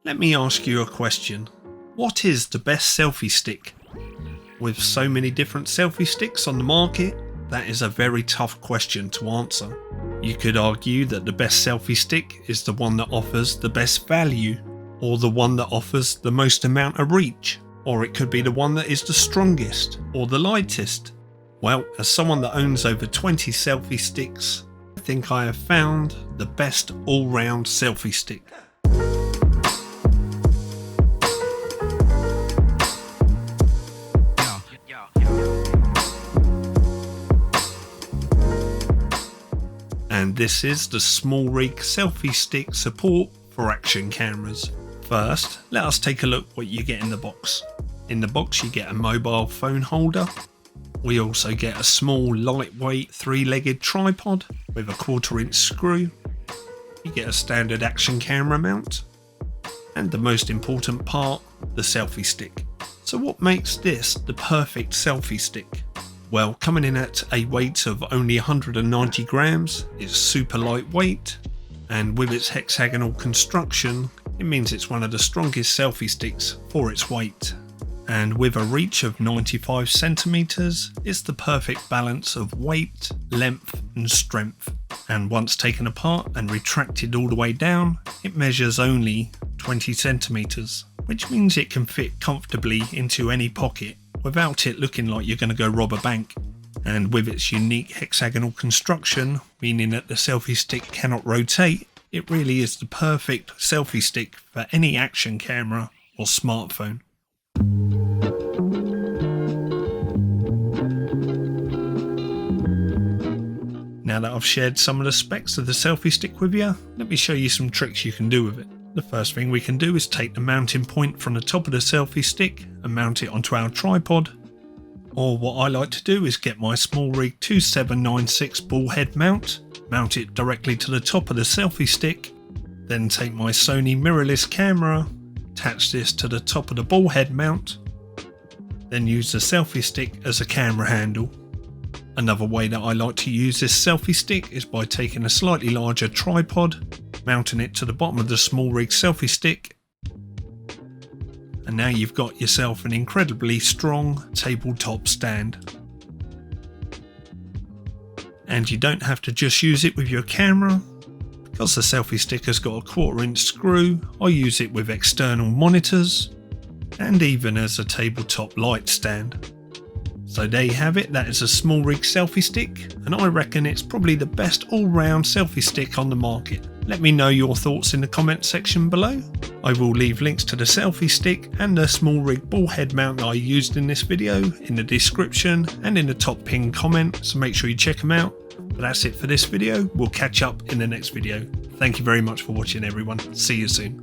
Let me ask you a question. What is the best selfie stick? With so many different selfie sticks on the market, that is a very tough question to answer. You could argue that the best selfie stick is the one that offers the best value, or the one that offers the most amount of reach, or it could be the one that is the strongest or the lightest. Well, as someone that owns over 20 selfie sticks, I think I have found the best all-round selfie stick. And this is the SMALLRIG selfie stick support for action cameras. First, let us take a look what you get in the box. In the box you get a mobile phone holder. We also get a small lightweight 3-legged tripod with a 1/4 inch screw. You get a standard action camera mount. And the most important part, the selfie stick. So what makes this the perfect selfie stick? Well, coming in at a weight of only 190 grams, it's super lightweight, and with its hexagonal construction, it means it's one of the strongest selfie sticks for its weight. And with a reach of 95 centimeters, it's the perfect balance of weight, length and strength. And once taken apart and retracted all the way down, it measures only 20 centimeters, which means it can fit comfortably into any pocket without it looking like you're going to go rob a bank. And with its unique hexagonal construction, meaning that the selfie stick cannot rotate, it really is the perfect selfie stick for any action camera or smartphone. Now that I've shared some of the specs of the selfie stick with you, let me show you some tricks you can do with it. The first thing we can do is take the mounting point from the top of the selfie stick and mount it onto our tripod. Or what I like to do is get my SMALLRIG 2796 ball head mount it directly to the top of the selfie stick, then take my Sony mirrorless camera, attach this to the top of the ball head mount, then use the selfie stick as a camera handle. Another way that I like to use this selfie stick is by taking a slightly larger tripod, mounting it to the bottom of the SMALLRIG selfie stick, and now you've got yourself an incredibly strong tabletop stand. And you don't have to just use it with your camera. Because the selfie stick has got a 1/4 inch screw, I use it with external monitors and even as a tabletop light stand. So there you have it, that is a SMALLRIG selfie stick, and I reckon it's probably the best all-round selfie stick on the market. Let me know your thoughts in the comment section below. I will leave links to the selfie stick and the SMALLRIG ball head mount that I used in this video in the description and in the top pinned comment, so make sure you check them out. But that's it for this video, we'll catch up in the next video. Thank you very much for watching everyone, see you soon.